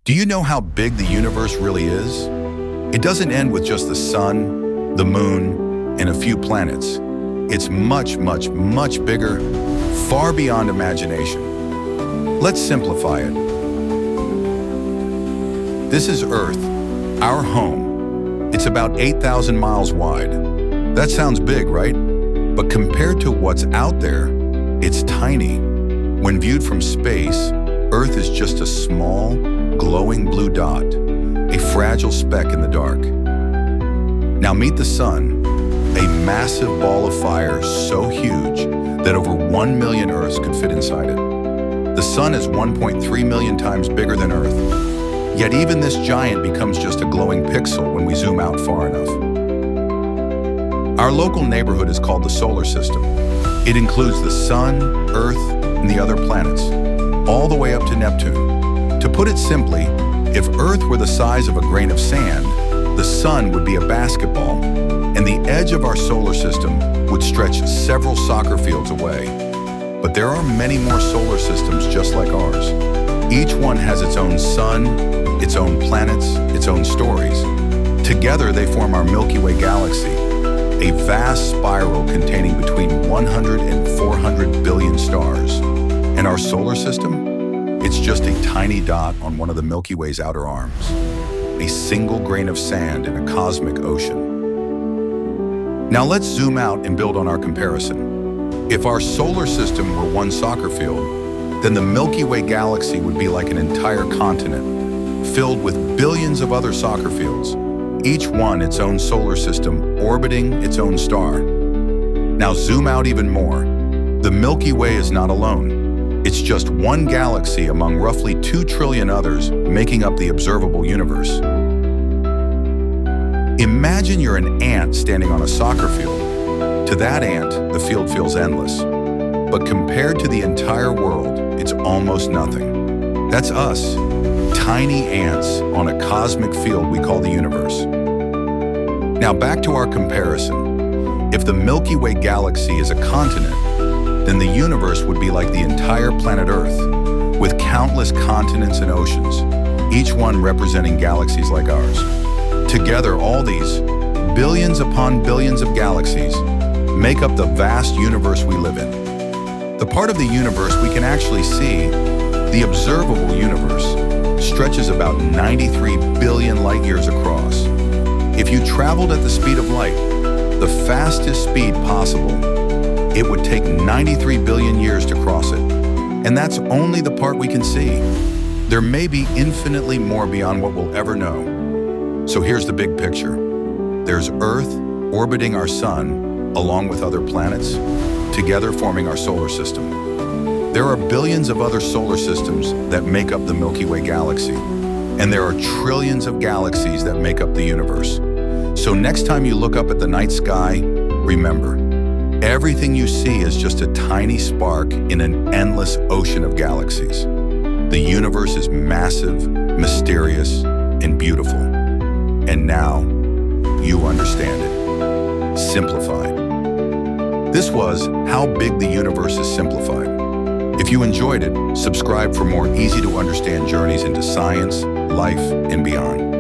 Do you know how big the universe really is? It doesn't end with just the sun, the moon, and a few planets. It's much, much, much bigger, far beyond imagination. Let's simplify it. This is Earth, our home. It's about 8,000 miles wide. That sounds big, right? But compared to what's out there, it's tiny. When viewed from space, Earth is just a small, glowing blue dot, a fragile speck in the dark. Now meet the sun, a massive ball of fire so huge that over 1 million Earths could fit inside it. The sun is 1.3 million times bigger than Earth, yet even this giant becomes just a glowing pixel when we zoom out far enough. Our local neighborhood is called the solar system. It includes the sun, Earth, and the other planets, all the way up to Neptune. To put it simply, if Earth were the size of a grain of sand, the sun would be a basketball, and the edge of our solar system would stretch several soccer fields away. But there are many more solar systems just like ours. Each one has its own sun, its own planets, its own stories. Together they form our Milky Way Galaxy, a vast spiral containing between 100 and 400 billion stars. And our solar system? It's just a tiny dot on one of the Milky Way's outer arms, a single grain of sand in a cosmic ocean. Now let's zoom out and build on our comparison. If our solar system were one soccer field, then the Milky Way Galaxy would be like an entire continent, filled with billions of other soccer fields, each one its own solar system orbiting its own star. Now zoom out even more. The Milky Way is not alone. It's just one galaxy among roughly 2 trillion others making up the observable universe. Imagine you're an ant standing on a soccer field. To that ant, the field feels endless. But compared to the entire world, it's almost nothing. That's us, tiny ants on a cosmic field we call the universe. Now back to our comparison. If the Milky Way Galaxy is a continent, then the universe would be like the entire planet Earth, with countless continents and oceans, each one representing galaxies like ours. Together, all these, billions upon billions of galaxies, make up the vast universe we live in. The part of the universe we can actually see, the observable universe, stretches about 93 billion light years across. If you traveled at the speed of light, the fastest speed possible, it would take 93 billion years to cross it. And that's only the part we can see. There may be infinitely more beyond what we'll ever know. So here's the big picture. There's Earth orbiting our sun, along with other planets, together forming our solar system. There are billions of other solar systems that make up the Milky Way Galaxy. And there are trillions of galaxies that make up the universe. So next time you look up at the night sky, remember, everything you see is just a tiny spark in an endless ocean of galaxies. The universe is massive, mysterious, and beautiful. And now, you understand it. Simplified. This was How Big the Universe is Simplified. If you enjoyed it, subscribe for more easy-to-understand journeys into science, life, and beyond.